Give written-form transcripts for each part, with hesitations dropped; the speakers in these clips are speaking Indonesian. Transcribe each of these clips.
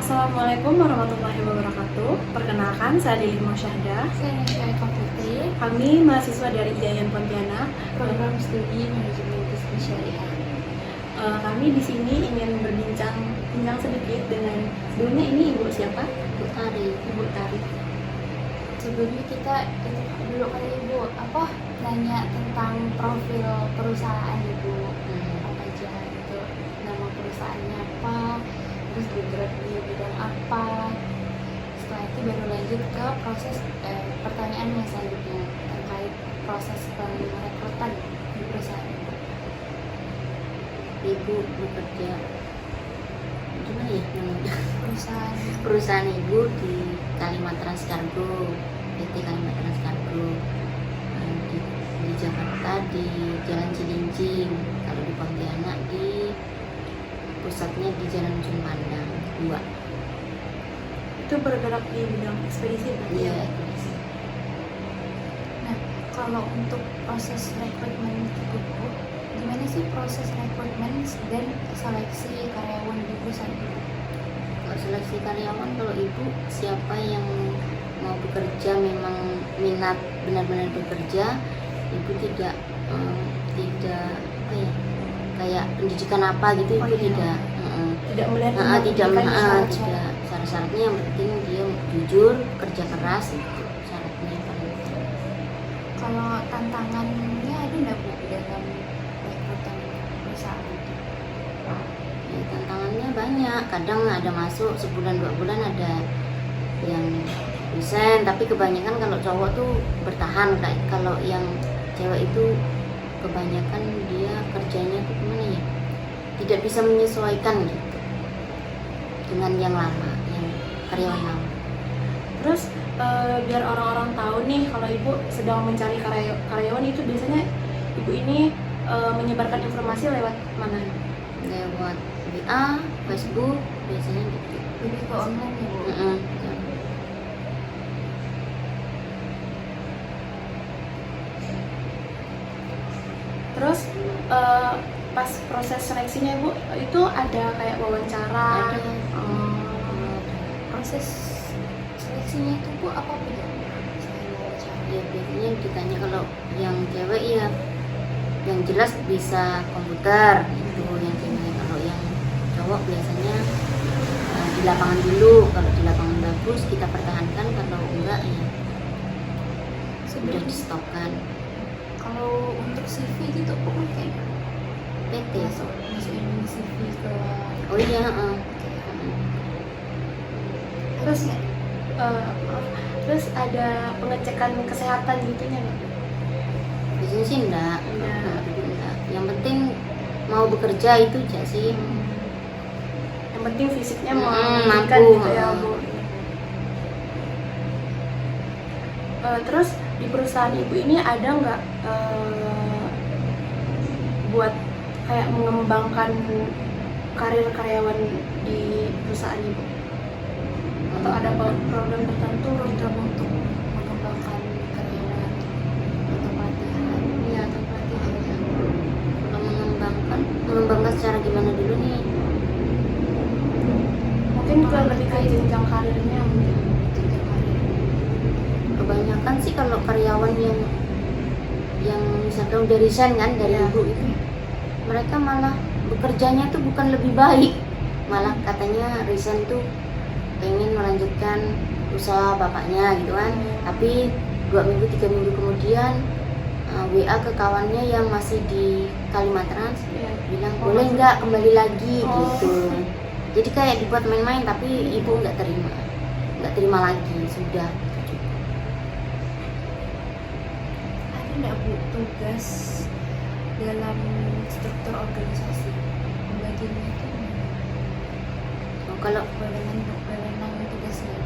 Assalamualaikum warahmanallahi wabarakatuh. Perkenalkan, saya Lili Mosyahda. Saya Nesya Eka Putri, Kami mahasiswa dari IAIN Pontianak. program studi manajemen bisnis syariah. Kami di sini ingin berbincang sedikit dengan sebelumnya ini Ibu siapa? Bu Tari. Ibu Tari. Sebelumnya kita dulu kali Ibu nanya tentang profil perusahaan Ibu, apa aja itu, nama perusahaannya apa, terus bergerak di bidang apa. Setelah itu baru lanjut ke proses pertanyaan yang selanjutnya terkait proses perekrutan di perusahaan Ibu. Ibu bekerja gimana ya namanya Perusahaan ibu di Kalimat Transkargo, PT Kalimat Transkargo, di Jakarta di Jalan Cilincing. Kalau di Pontianak di pusatnya di Jalan Ujung Pandang 2. Itu bergerak di bidang ekspedisi berarti Iya. ya? Nah, kalau untuk proses rekrutmen itu, gimana sih proses rekrutmen dan seleksi karyawan di perusahaan itu? Kalau seleksi karyawan, kalau ibu siapa yang mau bekerja memang minat benar-benar bekerja, ibu tidak apa ya, kayak pendidikan apa gitu, Oh, ibu iya. tidak Tidak melihat tidak pendidikan syarat-syarat. tidak syarat-syaratnya, yang penting dia jujur, kerja keras, itu syaratnya yang paling penting. Kalau tantangannya ada nggak Bu dalam rekrutan perusahaan itu? Ya, tantangannya banyak, kadang ada masuk sebulan 2 bulan, ada yang resign, tapi kebanyakan kalau cowok tuh bertahan. Kalau yang cewek itu kebanyakan dia kerjanya tuh gimana ya, tidak bisa menyesuaikan gitu dengan yang lama, yang karyawan lama. Terus biar orang-orang tahu nih kalau Ibu sedang mencari karyawan itu biasanya Ibu ini menyebarkan informasi lewat mana? Lewat WA, Facebook biasanya gitu. Lebih ke online ya Bu? Mm-mm. Terus pas proses seleksinya Ibu itu ada kayak wawancara. Ada. Proses seleksinya itu Bu apa beda? Selain wawancara. Ya biasanya ditanya, kalau yang cewek ya yang jelas bisa komputer itu yang cewek. Kalau yang cowok biasanya di lapangan dulu. Kalau di lapangan bagus kita pertahankan, kalau enggak ya sudah di stopkan. Kalau untuk CV gitu Bu pakai PT. masukin CV ke Oh iya. Terus terus ada pengecekan kesehatan gitunya nggak? Biasanya sih enggak. Enggak. Enggak. Yang penting mau bekerja itu aja sih. Yang penting fisiknya mampu, memungkinkan gitu ya Bu. Terus di perusahaan Ibu ini ada nggak buat kayak mengembangkan karir karyawan di perusahaan Ibu? Atau ada program tertentu untuk mengembangkan karyawan atau pelatihan? ya atau pelatihan? Kalau mengembangkan secara gimana dulu nih? Mungkin ke lebih ke jenjang karirnya mungkin. Jenjang karir. Kebanyakan sih kalau karyawan yang misalkan udah resign kan dari Iya. ibu itu, mereka malah bekerjanya tuh bukan lebih baik, malah katanya resign tuh pengen melanjutkan usaha bapaknya gitu kan. Tapi 2 minggu 3 minggu kemudian WA ke kawannya yang masih di Kalimat Trans, Iya. bilang boleh nggak kembali lagi Oh. gitu. Jadi kayak dibuat main-main, tapi ibu nggak terima lagi, sudah. Ada nggak Bu tugas dalam struktur organisasi? Pembagiannya itu gimana? Kalau Wewenang tugasnya.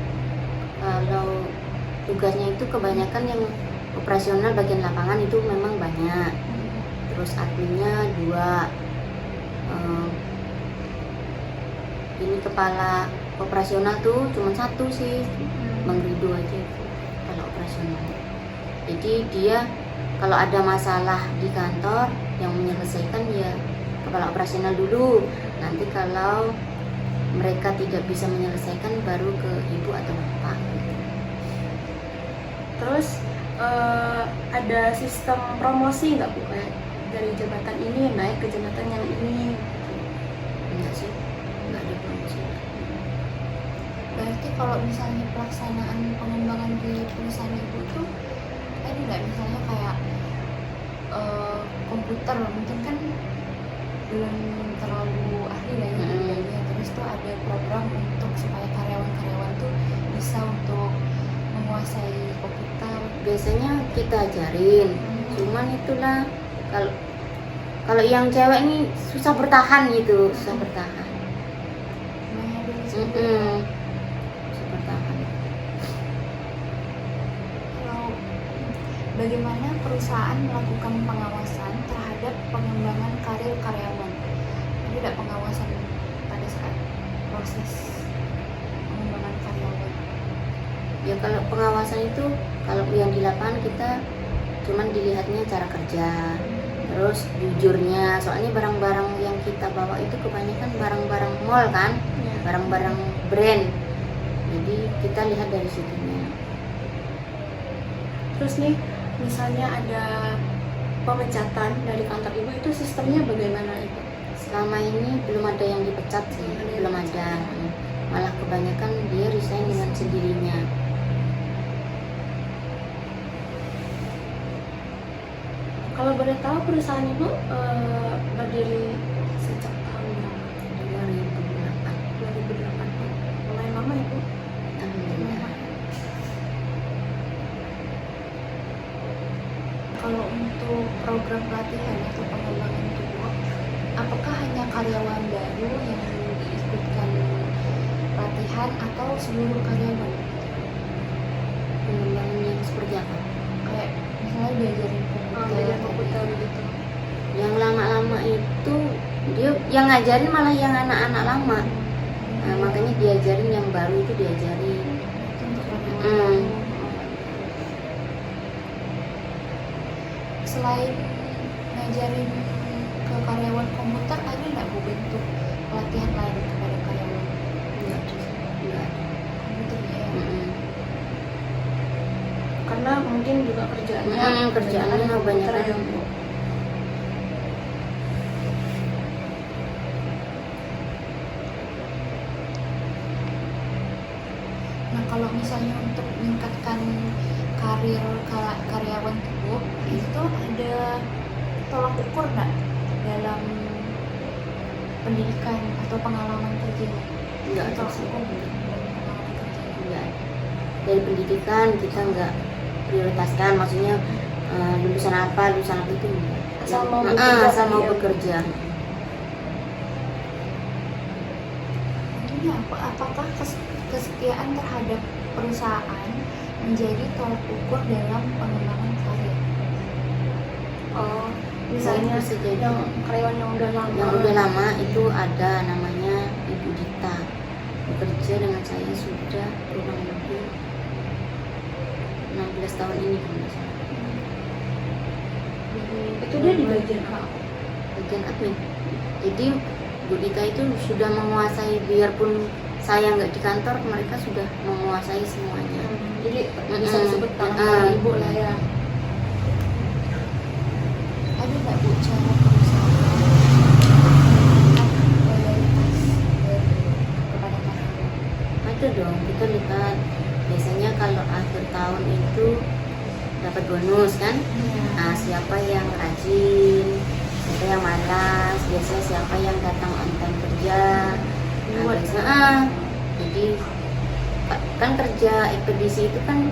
tugasnya itu kebanyakan yang operasional, bagian lapangan itu memang banyak. Terus adminnya 2. Ini kepala operasional tuh cuma 1 sih, Bang Rido aja itu kepala operasional. Jadi dia kalau ada masalah di kantor yang menyelesaikan ya kepala operasional dulu. Nanti kalau mereka tidak bisa menyelesaikan baru ke ibu atau bapak. Terus ada sistem promosi nggak Bu, kayak dari jabatan ini naik ke jabatan yang ini? Enggak sih, enggak ada promosi. Berarti kalau misalnya pelaksanaan pengembangan di perusahaan ibu tuh ada nggak misalnya kayak komputer mungkin kan belum terlalu ahli lah ya di bidangnya, terus tuh ada program untuk supaya karyawan-karyawan tuh bisa untuk menguasai komputer. Biasanya kita ajarin, cuman itulah kalau yang cewek ini susah bertahan gitu, susah bertahan. Namanya dulu Susah bertahan. Kalau bagaimana perusahaan melakukan pengawasan terhadap pengembangan karir karyawan? Ada tidak pengawasan pada saat proses pengembangan karyawan? Ya kalau pengawasan itu, kalau yang di lapangan kita cuman dilihatnya cara kerja, terus jujurnya, soalnya barang-barang yang kita bawa itu kebanyakan barang-barang mall kan, barang-barang brand, jadi kita lihat dari situnya. Terus nih, misalnya ada pemecatan dari kantor ibu, itu sistemnya bagaimana Ibu? Selama ini belum ada yang dipecat sih, belum ada. Malah kebanyakan dia resign dengan sendirinya. Kalau boleh tahu perusahaan ibu berdiri sejak tahun berapa? 2008. 2008. Lumayan lama ya Bu? Alhamdulillah. Kalau untuk program pelatihan atau pengembangan tubuh, apakah hanya karyawan baru yang diikutkan pelatihan atau seluruh karyawan? Pengembangan yang seperti apa? Kayak misalnya diajarin Belajar komputer gitu. Yang lama-lama itu dia yang ngajarin malah yang anak-anak lama. Nah, makanya diajarin yang baru itu diajarin. Itu untuk karyawan Hmm. baru. Selain ngajarin ke karyawan komputer, ada nggak Bu bentuk pelatihan lain kepada karyawan Enggak ada. Enggak ada. komputer ya? Karena mungkin juga kerjaannya Kerjaannya di komputer kebanyakan. ya Bu. Nah kalau misalnya untuk meningkatkan karir karyawan tubuh itu ada tolak ukur nggak dalam pendidikan atau pengalaman kerjanya? Enggak ada Tolak sih. ukur dalam pengalaman kerjanya. Enggak ada. Dari pendidikan kita enggak prioritaskan, maksudnya lulusan apa itu enggak. Asal mau bekerja asal mau tadi ya. bekerja. Ini apakah kesetiaan terhadap perusahaan menjadi tolak ukur dalam pengembangan karir? Oh, misalnya Bisa jadi. yang karyawan yang udah lama. Yang udah lama itu ada namanya Ibu Dita, bekerja dengan saya sudah kurang lebih 16 tahun ini kalau nggak salah. Itu dia di bagian apa? Bagian admin. Jadi Bu Dita itu sudah menguasai, biarpun saya nggak di kantor, mereka sudah menguasai semuanya. Jadi bisa disebut tangan Mm-mm. tangan ibu lah ya. Ada nggak Bu cara perusahaan meningkatkan loyalitas kepada karyawan? Ada dong, kita lihat biasanya kalau akhir tahun itu dapat bonus kan. Nah, siapa yang rajin, siapa yang malas, biasanya siapa yang datang on time kerja. Nah, Buat biasanya, jadi kan kerja ekspedisi itu kan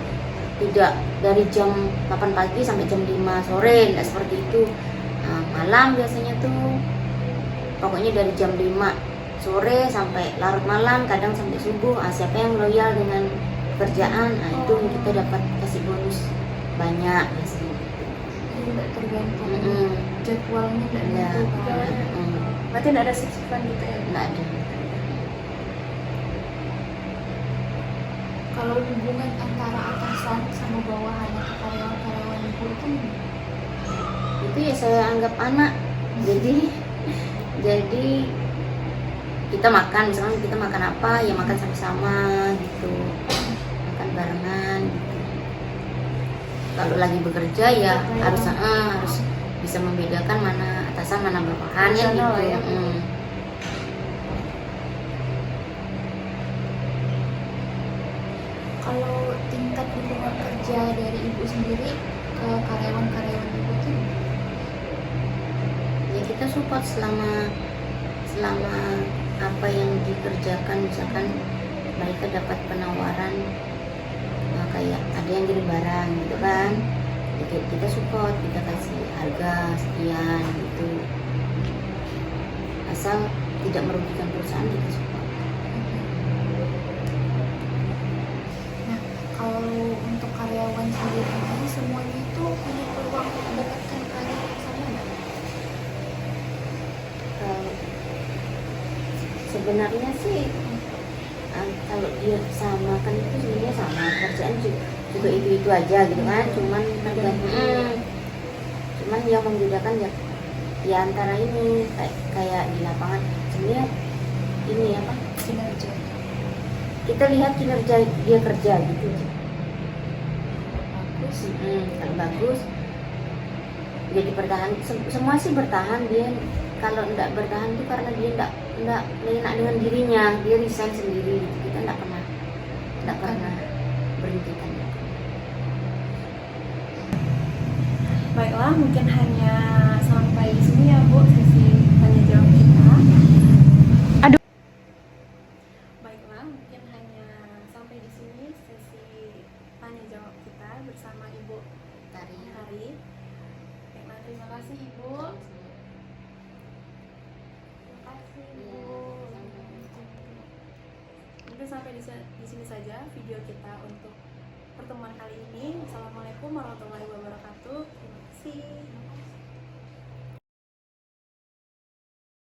tidak dari jam 8 pagi sampai jam 5 sore, tidak seperti itu. Nah, malam biasanya tuh pokoknya dari jam 5 sore sampai larut malam, kadang sampai subuh. Siapa yang loyal dengan pekerjaan, nah itu kita dapat kasih bonus banyak biasanya. Jadi tidak tergantung Mm-mm. jadwalnya tidak Iya. menentukan. Berarti tidak ada shift-shiftan gitu ya? Nggak ada. Kalau hubungan antara atasan sama bawahan atau karyawan-karyawan ibu itu Itu ya saya anggap anak. Jadi kita makan, misalkan kita makan apa ya makan sama-sama gitu, makan barengan gitu. Kalau lagi bekerja ya harus bisa membedakan mana atasan mana bawahan ya gitu. Profesional ya. Kalau tingkat dukungan kerja dari ibu sendiri ke karyawan-karyawan ibu itu Ya kita support selama apa yang dikerjakan, misalkan mereka dapat penawaran kayak ada yang kirim barang gitu kan ya, kita support, kita kasih harga sekian gitu, asal tidak merugikan perusahaan kita support. Nah, kalau untuk karyawan sendiri ini semuanya itu punya peluang untuk mendapatkan karir yang sama nggak? Sebenarnya sih kalau dia sama kan itu sebenarnya sama kerjaan juga itu aja gitu kan, cuman cuman yang membedakan ya antara ini kayak di lapangan sebenarnya ini apa, Kinerja. kita lihat kinerja dia kerja gitu. Bagus. Kalau bagus jadi bertahan, semua sih bertahan. Dia kalau enggak bertahan itu karena dia enggak enak dengan dirinya, dia resign sendiri gitu. Kita enggak pernah berhentikan itu. Baiklah, mungkin hanya sampai di sini ya Bu sesi tanya jawab kita. Baiklah, mungkin hanya sampai di sini sesi tanya jawab kita bersama Ibu Tari. Baiklah, terima kasih Ibu. Terima kasih Bu. Mungkin sampai di sini saja video kita untuk pertemuan kali ini. Assalamualaikum warahmatullahi wabarakatuh. Terima kasih.